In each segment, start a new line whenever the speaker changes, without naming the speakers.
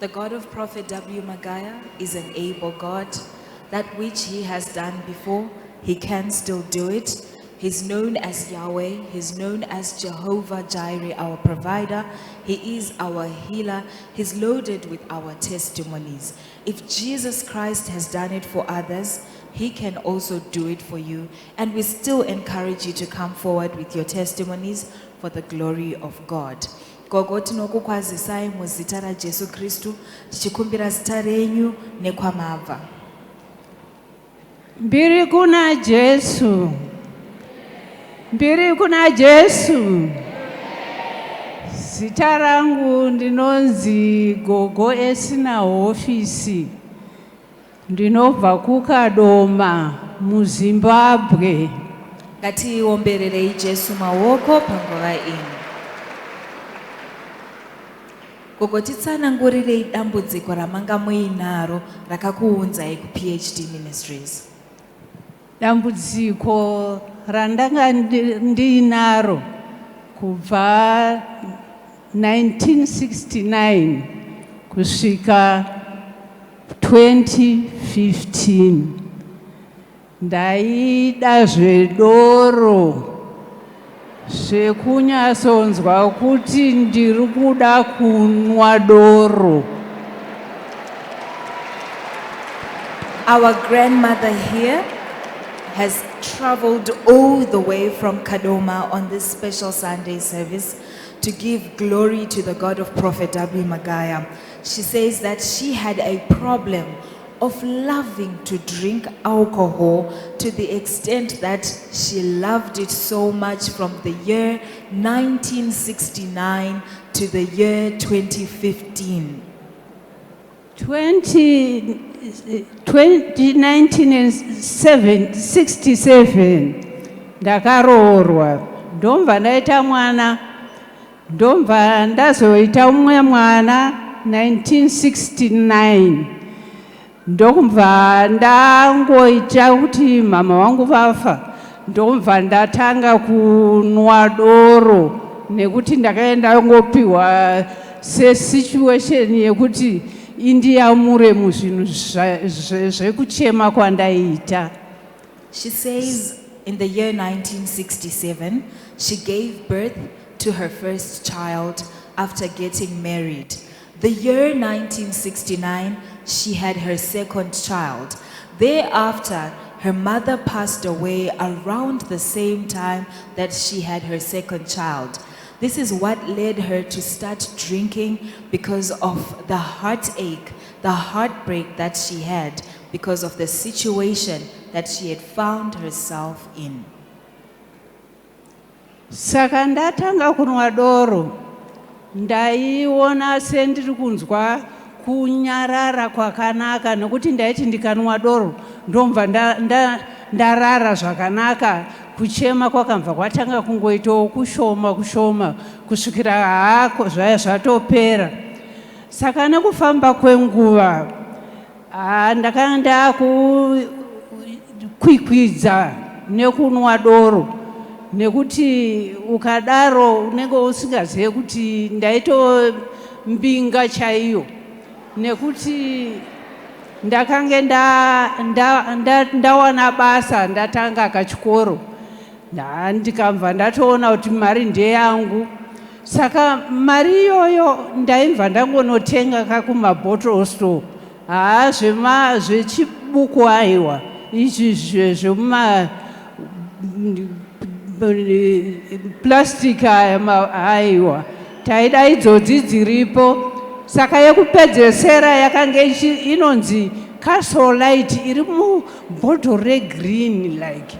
The God of Prophet W. Magaya is an able God. That which he has done before, he can still do it. He's known as Yahweh. He's known as Jehovah Jireh, our provider. He is our healer. He's loaded with our testimonies. If Jesus Christ has done it for others, he can also do it for you. And we still encourage you to come forward with your testimonies for the glory of God. Gogo tinokukwazisai muzita raJesu Kristu tichikumbira zita renyu nekwamabva.
Mbiri kuna Jesu. Mbiri kuna Jesu. Zita rangu ndinonzi Gogo esina hofisi. Ndinobva kuKadoma muZimbabwe.
Ngatiombererei Jesu maoko panguva ino. Gogo titsanangurirei dambudziko ramanga muinaro rakakuunzai kuPhD Ministries.
Dambudziko randanga ndinaro kubva 1969 kusvika 2015. Ndaida zvedoro zvekunyasonzwa kuti ndiri kuda kunwa doro.
Our grandmother here has traveled all the way from Kadoma on this special Sunday service to give glory to the God of Prophet W. Magaya. She says that she had a problem of loving to drink alcohol to the extent that she loved it so much from the year 1969 to the year 2015.
1967 ndakaroorwa ndomva ndaita mwana ndomva ndazoita umwe mwana 1969 ndomva ndangoita kuti mama wangu vafa ndomva ndatanga kunwa doro nekuti ndakaenda ngopiwa situation yekuti indiyamure muzvinhu zvekuchema kwandaita.
She says in the year 1967 she gave birth to her first child after getting married. The year 1969 she had her second child. Thereafter her mother passed away around the same time that she had her second child. This is what led her to start drinking because of the heartache, the heartbreak that she had because of the situation that she had found herself in.
Saka ndatanga kunwa doro ndaiona sendiri kunzwa kunyarara kwakanaka nekuti ndaiti ndikanwa doro ndomva ndarara zvakanaka. Kuchema kwakamva kwatanga kungoitawo kushoma kusvikira hako zvatopera. Saka nekufamba kwenguva ndakanga ndakukwikwidza nekunwa doro nekuti ukadaro unenge usingazive kuti ndaitombinga chaiyo nekuti ndakange ndawana basa ndatanga kachikoro ndikamva ndatoona kuti mari ndeyangu. Saka mari iyoyo ndaibva ndangonotenga kakumabottle store zvechibuku aiwa izvi zvemuma plastic aiwa taida idzodzi dziripo. Saka yekupedzesera yakanga inonzi Castle Light iri mubottle regreen like.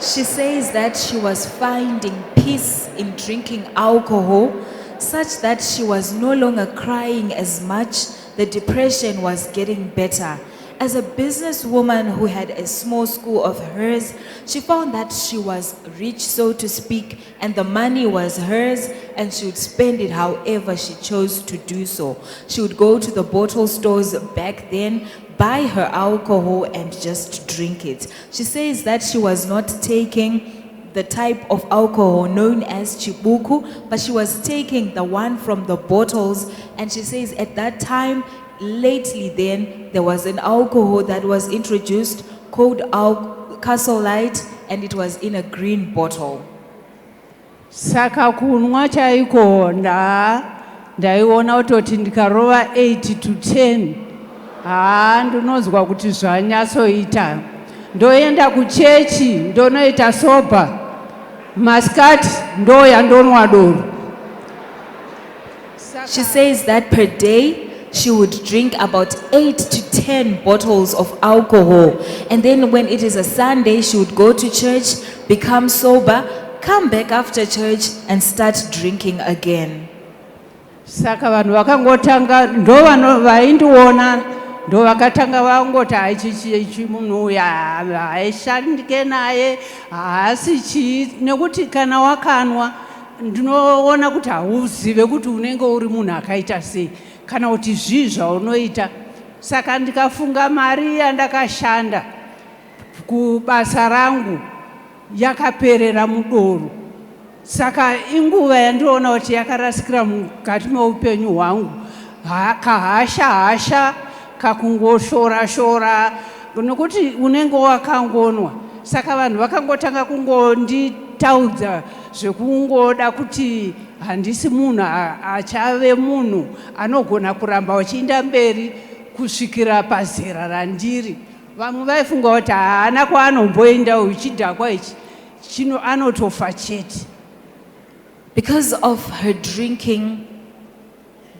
She says that she was finding peace in drinking alcohol such that she was no longer crying as much. The depression was getting better. As a businesswoman who had a small school of hers, she found that she was rich, so to speak, and the money was hers, and she would spend it however she chose to do so. She would go to the bottle stores back then, buy her alcohol, and just drink it. She says that she was not taking the type of alcohol known as chibuku, but she was taking the one from the bottles. And she says at that time, lately then, there was an alcohol that was introduced called Castle Light, and it was in a green bottle.
Saka kunwa chaiko ndaiona kutoti ndikarova 8 to 10 ndinonzwa kuti zvanyatsoita. Ndoenda kuchechi ndonoita soba, masikati ndoyandonwa doro.
She says that per day she would drink about 8 to 10 bottles of alcohol, and then when it is a Sunday she would go to church, become sober, come back after church and start drinking again.
Saka vanhu vakangotanga vaindiona ndo vakatanga vangoti ichi munhu uya haishandike naye haasi chii, nekuti kana wakanwa ndinoona kuti hauzive kuti unenge uri munhu akaita sei kana kuti zvii zvaunoita. Saka ndikafunga mari yandakashanda kubasa rangu yakaperera mudoro. Saka inguva yandinoona kuti yakarasikira mukati meupenyu hwangu, kahasha kakungoshora nokuti unenge wakangonwa. Saka vanhu vakangotanga kungonditaudza zvekungoda kuti handisi munhu achave munhu anogona kuramba uchienda mberi kusvikira pazera randiri. Vamwe vaifunga kuti haana kwaanomboenda uchidhakwa ichi anotofa chete.
Because of her drinking,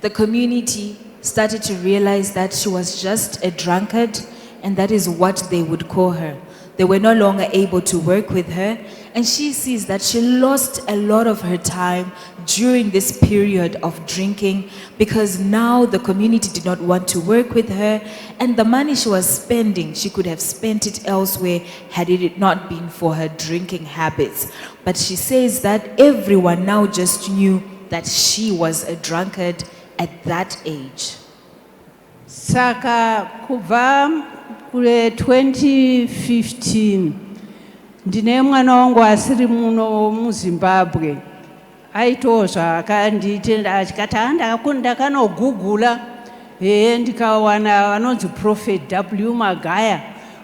the community started to realize that she was just a drunkard, and that is what they would call her. They were no longer able to work with her, and she sees that she lost a lot of her time during this period of drinking because now the community did not want to work with her, and the money she was spending, she could have spent it elsewhere had it not been for her drinking habits. But she says that everyone now just knew that she was a drunkard at that age.
Saka kubva kule 2015 ndine mwana wangu asiri muno muZimbabwe aitawo zvakandiita achikati ndakanogugula ndikawana vanonzi Prophet W Magaya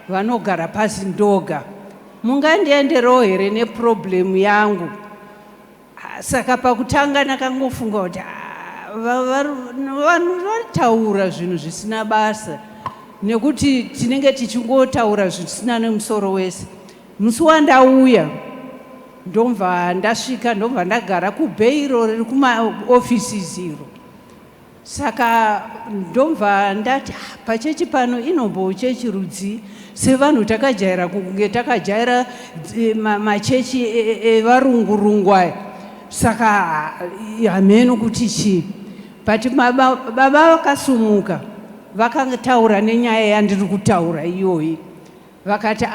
vanogara paZindoga, mungandienderewo here neproblemu yangu. Saka pakutanga ndakangofunga kuti vanhu vataura zvinhu zvisina basa, nekuti tinenge tichingotaura zvisina nemusoro wese. Musi wandauya ndomva ndasvika ndomva ndagara kubeiro riri kumaofisi ziro. Saka ndomva ndati pachechi pano inombo chechi rudzi sevanhu takajaira kunge takajaira machechi evarungurungu aya. Saka hameno kuti chii. But baba vakasumuka vakataura nenyaya yandiri kutaura iyoyi. Vakati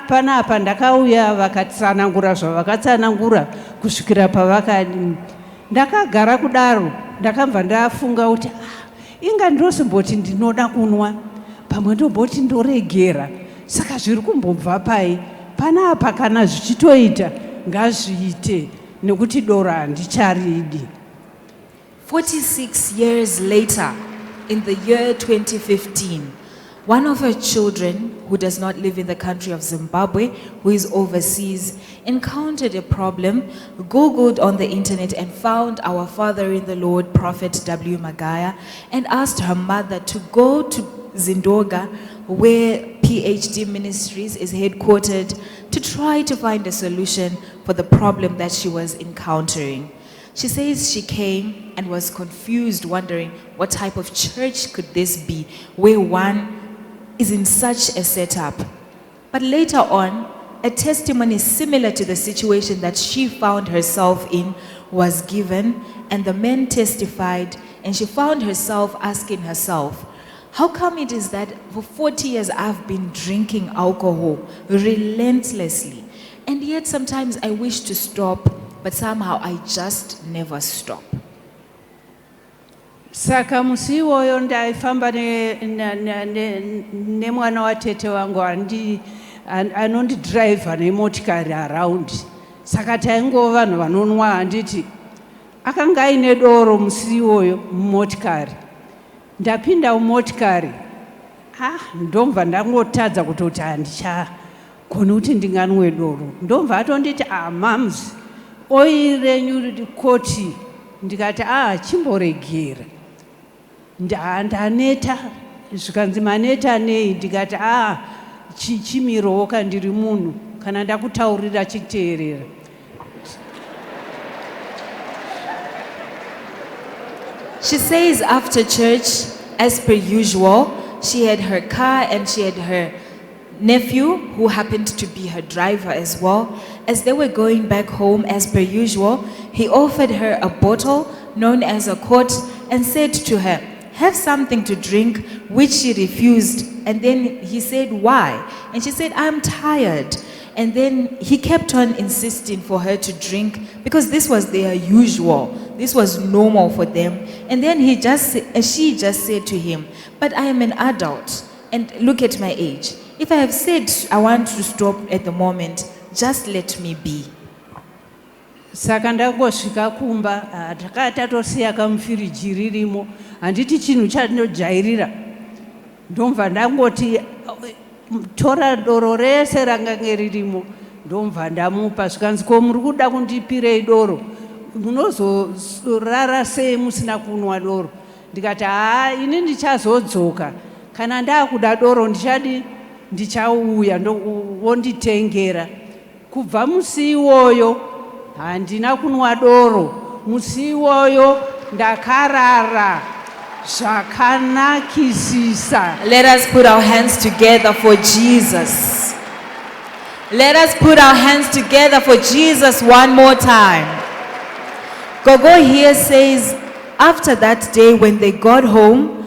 panapa ndakauya vakatsanangura zvavakatsanangura kusvikira pavakadi. Ndakagara kudaro ndakabva ndafunga kuti inga ndosimboti ndinoda kunwa pamwe ndomboti ndoregera. Saka zviri kumbobva pai panapa kana zvichitoita ngazviite nekuti doro handicharidi.
46 years later, in the year 2015, one of her children, who does not live in the country of Zimbabwe, who is overseas, encountered a problem, Googled on the internet and found our father in the Lord, Prophet W. Magaya, and asked her mother to go to Zindoga, where PhD Ministries is headquartered, to try to find a solution for the problem that she was encountering. She says she came and was confused, wondering what type of church could this be, where one is in such a setup. But later on, a testimony similar to the situation that she found herself in was given, and the men testified, and she found herself asking herself, how come it is that for 40 years I've been drinking alcohol relentlessly, and yet sometimes I wish to stop, but somehow I just never stop.
Saka musi iwoyo ndaifamba nemwana watete wangu anondidhiraivha nemotikari around. saka taingova vanhu vanonwa. Handiti akanga aine doro musi iwoyo mumotikari. Ndapinda mumotikari, ndomva ndangotadza kutoti handichagoni kuti ndinganwe doro. Ndomva atonditi mums, oil renyu koti. Ndikati chimboregera. Ndaneta zvikanzi maneta nei. Ndikati chimirowo kandiri munhu, kana ndakutaurira chiteerera.
She says after church, as per usual, she had her car and she had her nephew, who happened to be her driver as well. As they were going back home, as per usual, he offered her a bottle known as a quart and said to her, "Have something to drink," which she refused. And then he said, "Why?" And she said, "I'm tired." And then he kept on insisting for her to drink because this was their usual. This was normal for them. And then she just said to him, "But I am an adult and look at my age. If I have said I want to stop at the moment, just let me be."
Saka ndangosvika kumba, takanga tatosiya kamufiriji ririmo. Handiti chinhu chandinojairira. Ndomva ndangoti tora doro rese rangange ririmo. Ndomva ndamupa zvikanzi, "Ko muri kuda kundipirei doro? Munozorara sei musina kunwa doro?" Ndikati ini ndichazodzoka. Kana ndakuda doro ndichauya wonditengera. Kubva musi iwoyo handina kunwa doro. Musi iwoyo ndakarara zvakanakisisa.
Let us put our hands together for Jesus. Let us put our hands together for Jesus one more time. Gogo here says, after that day when they got home,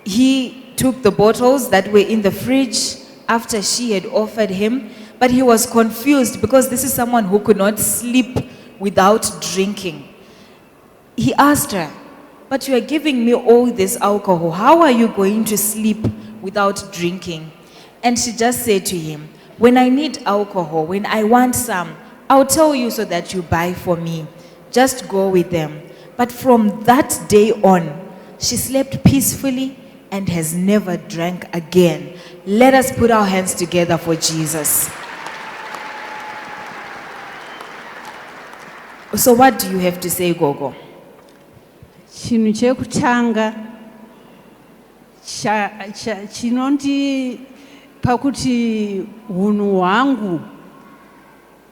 he took the bottles that were in the fridge after she had offered him, but he was confused because this is someone who could not sleep without drinking. He asked her, "But you are giving me all this alcohol. How are you going to sleep without drinking?" And she just said to him, "When I need alcohol, when I want some, I'll tell you so that you buy for me. Just go with them." But from that day on, she slept peacefully and has never drank again. Let us put our hands together for Jesus. So what do you have to say, Gogo?
Chinhu chekutanga chinondipa kuti hunhu hwangu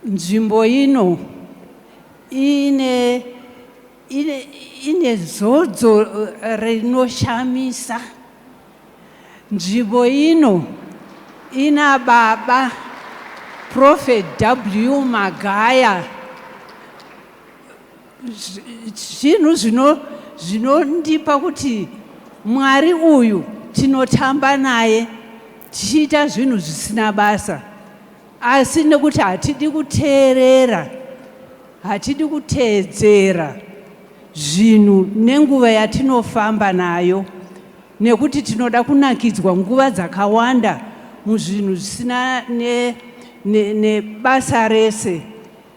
nzvimbo ino ine zodzo rinoshamisa. Nzvimbo ino ina baba Prophet W. Magaya. Zvinhu zvinondipa kuti Mwari uyu tinotamba naye, tichiita zvinhu zvisina basa. Asi nekuti hatidi kuteerera, hatidi kuteedzera zvinhu nenguva yatinofamba nayo, nekuti tinoda kunakidzwa nguva dzakawanda muzvinhu zvisina nebasa rese.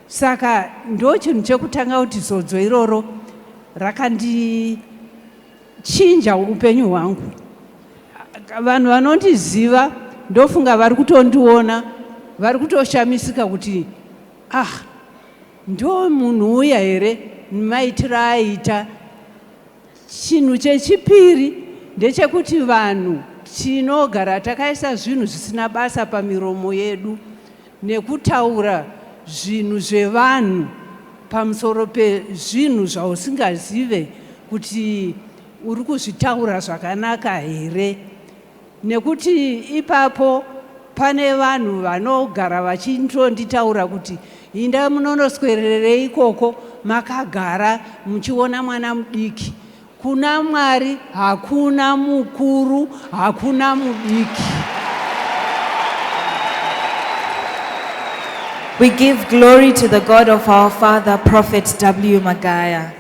Saka ndo chinhu chekutanga kuti zodzo iroro rakandichinja upenyu hwangu. Vanhu vanondiziva ndofunga vari kutondiona, vari kutoshamisika kuti ndo munhu uya here maitiro aita. Chinhu chechipiri ndechekuti vanhu tinogara takaisa zvinhu zvisina basa pamiromo yedu nekutaura zvinhu zvevanhu pamusoro pezvinhu zvausingazive kuti uri kuzvitaura zvakanaka here. Nekuti ipapo pane vanhu vanogara vachinditaura kuti inda munonoswererei ikoko makagara muchiona mwana mudiki. Kuna Mwari hakuna mukuru, hakuna mudiki.
We give glory to the God of our father, Prophet W. Magaya.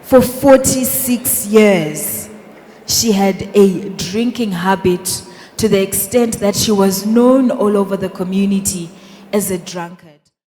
For 46 years, she had a drinking habit to the extent that she was known all over the community as a drunkard.